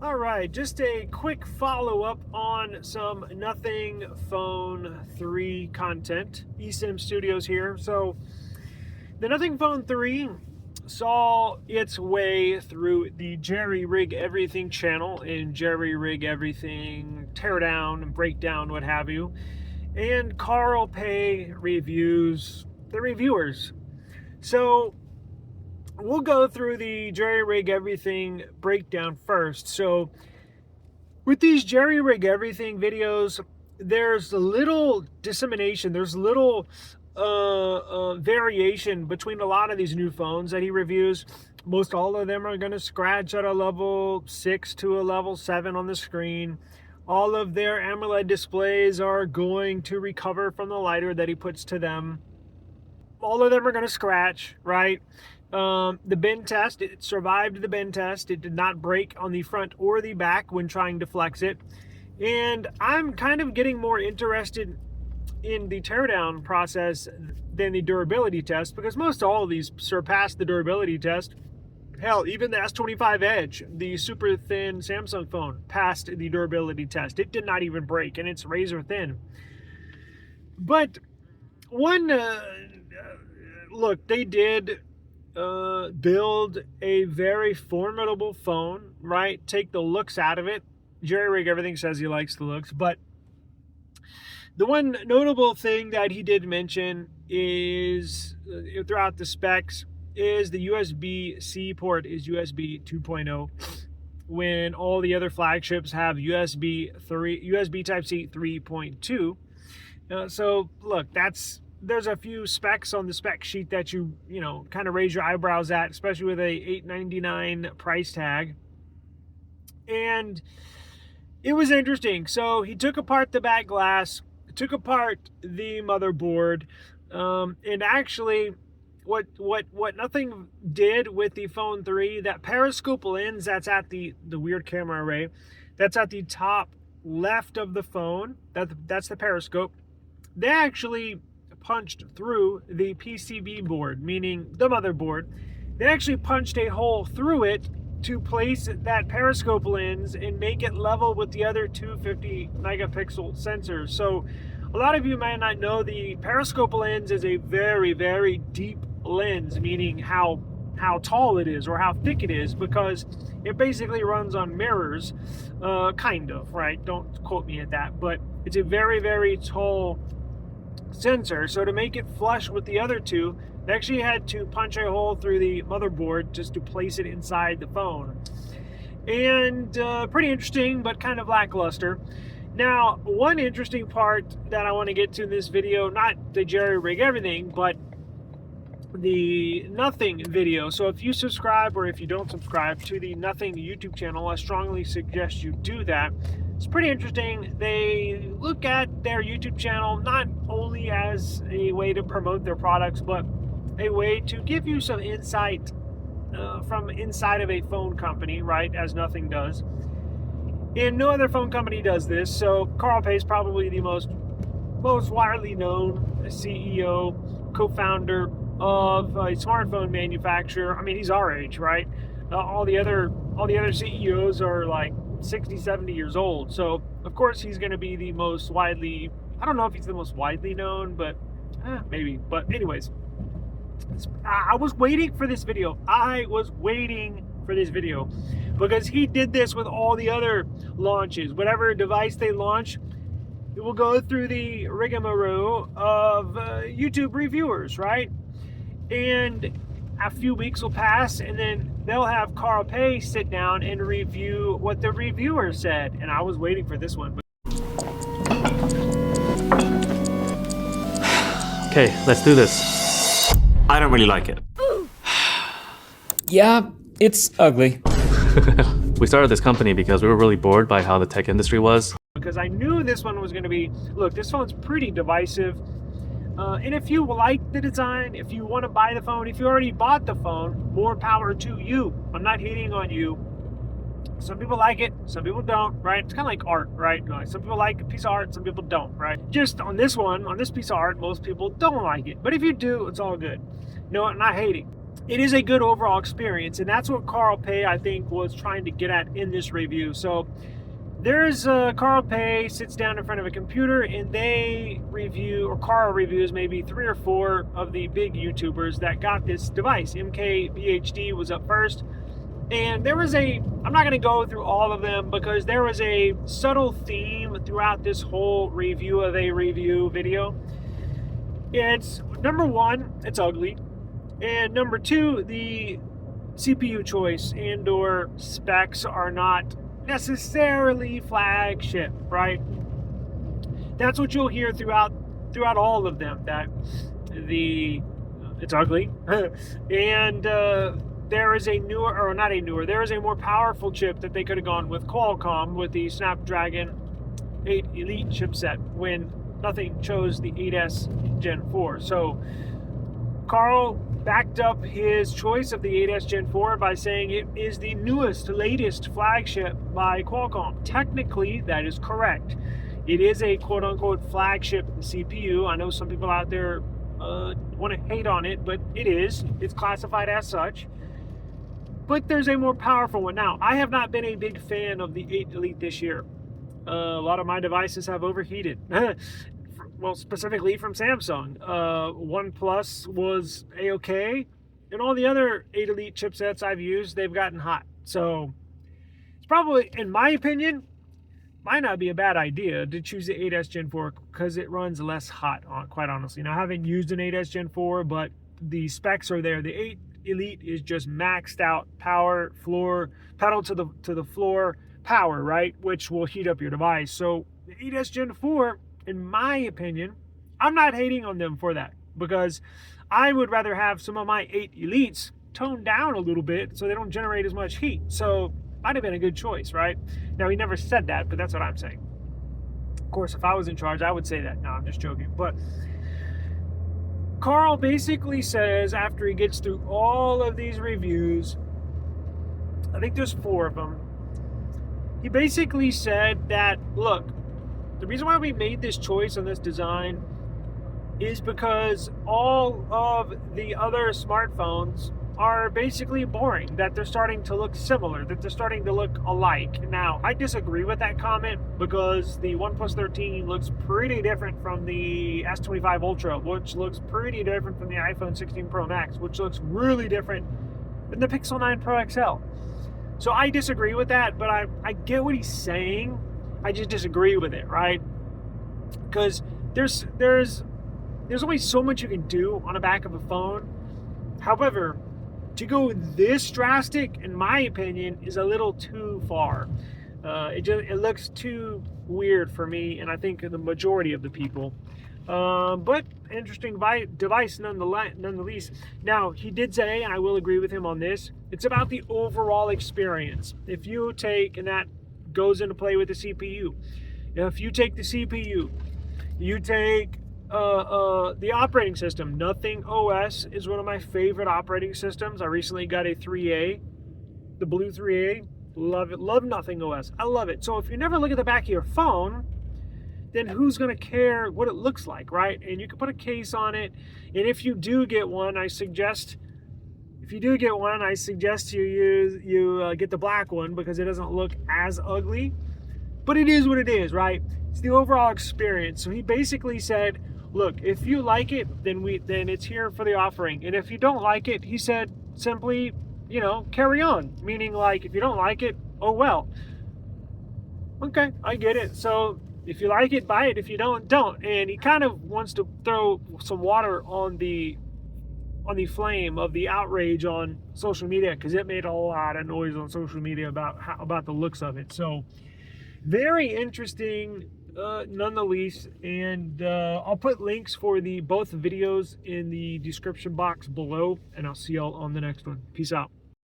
All right, just a quick follow-up on some Nothing Phone 3 content. eSIM Studios here. So, the Nothing Phone 3 saw its way through the Jerry Rig Everything channel in Jerry Rig Everything Teardown, Breakdown, what have you. And Carl Pei reviews the reviewers. So, we'll go through the Jerry Rig Everything breakdown first. So with these Jerry Rig Everything videos, there's a little dissemination, there's little variation between a lot of these new phones that he reviews. Most all of them are going to scratch at a level 6 to a level 7 on the screen. All of their AMOLED displays are going to recover from the lidar that he puts to them. All of them are going to scratch, right? The bend test, it survived the bend test. It did not break on the front or the back when trying to flex it. And I'm kind of getting more interested in the teardown process than the durability test, because most all of these surpassed the durability test. Hell, even the S25 Edge, the super thin Samsung phone, passed the durability test. It did not even break, and it's razor thin. But look, they did build a very formidable phone, right? Take the looks out of it. Jerry Rig Everything says he likes the looks, but the one notable thing that he did mention is throughout the specs is the USB-C port is USB 2.0 when all the other flagships have USB Type-C 3.2. So look, there's a few specs on the spec sheet that you kind of raise your eyebrows at, especially with a $899 price tag. And it was interesting. So he took apart the back glass, took apart the motherboard, and actually what Nothing did with the Phone 3, that periscope lens that's at the weird camera array, that's at the top left of the phone, that's the periscope. They actually punched through the PCB board, meaning the motherboard. They actually punched a hole through it to place that periscope lens and make it level with the other 250 megapixel sensors. So a lot of you might not know the periscope lens is a very, very deep lens, meaning how tall it is or how thick it is, because it basically runs on mirrors, kind of, right? Don't quote me at that, but it's a very, very tall sensor. So to make it flush with the other two, they actually had to punch a hole through the motherboard just to place it inside the phone. And pretty interesting, but kind of lackluster. Now, one interesting part that I want to get to in this video, not the Jerry Rig Everything, but the Nothing video. So if you subscribe, or if you don't subscribe to the Nothing YouTube channel, I strongly suggest you do that. It's pretty interesting. They look at their YouTube channel not only as a way to promote their products, but a way to give you some insight from inside of a phone company, right, as Nothing does. And no other phone company does this. So Carl Pei is probably the most widely known CEO, co-founder of a smartphone manufacturer. I mean, he's our age, right? All the other CEOs are like 60, 70 years old. So of course he's going to be the most widely, I don't know if he's the most widely known, but maybe. But anyways, I was waiting for this video. Because he did this with all the other launches. Whatever device they launch, it will go through the rigmarole of YouTube reviewers, right? And a few weeks will pass, and then they'll have Carl Pei sit down and review what the reviewer said. And I was waiting for this one. Okay, let's do this. I don't really like it. Yeah, it's ugly. We started this company because we were really bored by how the tech industry was. Because I knew this one was going to be, look, this phone's pretty divisive. And if you like the design, if you want to buy the phone, if you already bought the phone, more power to you. I'm not hating on you. Some people like it, some people don't, right? It's kind of like art, right? Like, some people like a piece of art, some people don't, right? Just on this piece of art, most people don't like it. But if you do, it's all good. No, I'm not hating. it is a good overall experience, and that's what Carl Pei, I think, was trying to get at in this review. So there's Carl Pei sits down in front of a computer and they review, or Carl reviews maybe 3 or 4 of the big YouTubers that got this device. MKBHD was up first, and there was I'm not going to go through all of them because there was a subtle theme throughout this whole review of a review video. It's number one, it's ugly, and number two, the CPU choice and or specs are not necessarily flagship, right? That's what you'll hear throughout all of them, that it's ugly and there is a newer, or not a newer, there is a more powerful chip that they could have gone with Qualcomm with the Snapdragon 8 Elite chipset when nothing chose the 8S Gen 4. So Carl backed up his choice of the 8S Gen 4 by saying it is the newest, latest flagship by Qualcomm. Technically, that is correct. It is a quote-unquote flagship CPU. I know some people out there want to hate on it, but it is. It's classified as such. But there's a more powerful one. Now, I have not been a big fan of the 8 Elite this year. A lot of my devices have overheated. Well, specifically from Samsung. OnePlus was A-okay, and all the other 8 Elite chipsets I've used, they've gotten hot. So it's probably, in my opinion, might not be a bad idea to choose the 8S Gen 4 because it runs less hot, quite honestly. Now, I haven't used an 8S Gen 4, but the specs are there. The 8 Elite is just maxed out power, floor, pedal to the floor power, right? Which will heat up your device. So the 8S Gen 4, in my opinion, I'm not hating on them for that because I would rather have some of my 8 Elites toned down a little bit so they don't generate as much heat. So might have been a good choice, right? Now, he never said that, but that's what I'm saying. Of course, if I was in charge, I would say that. No, I'm just joking. But Carl basically says, after he gets through all of these reviews, I think there's 4 of them, he basically said that, look, the reason why we made this choice on this design is because all of the other smartphones are basically boring, that they're starting to look similar, that they're starting to look alike. Now, I disagree with that comment because the OnePlus 13 looks pretty different from the S25 Ultra, which looks pretty different from the iPhone 16 Pro Max, which looks really different than the Pixel 9 Pro XL. So I disagree with that, but I get what he's saying. I just disagree with it, right? Because there's only so much you can do on the back of a phone. However, to go this drastic, in my opinion, is a little too far. It looks too weird for me, and I think the majority of the people. But interesting device nonetheless. Now, he did say, and I will agree with him on this, it's about the overall experience. If you take, and that goes into play with the CPU. If you take the CPU, you take the operating system. Nothing OS is one of my favorite operating systems. I recently got a 3A, the blue 3A. Love it. Love Nothing OS. I love it. So if you never look at the back of your phone, then who's going to care what it looks like, right? And you can put a case on it. And if you do get one, I suggest you get the black one because it doesn't look as ugly. But it is what it is, right? It's the overall experience. So he basically said, look, if you like it, then it's here for the offering. And if you don't like it, he said, simply, carry on. Meaning, like, if you don't like it, oh well. Okay, I get it. So if you like it, buy it. If you don't, don't. And he kind of wants to throw some water on the flame of the outrage on social media, because it made a lot of noise on social media about the looks of it. So very interesting nonetheless, and I'll put links for both videos in the description box below, and I'll see y'all on the next one. Peace out.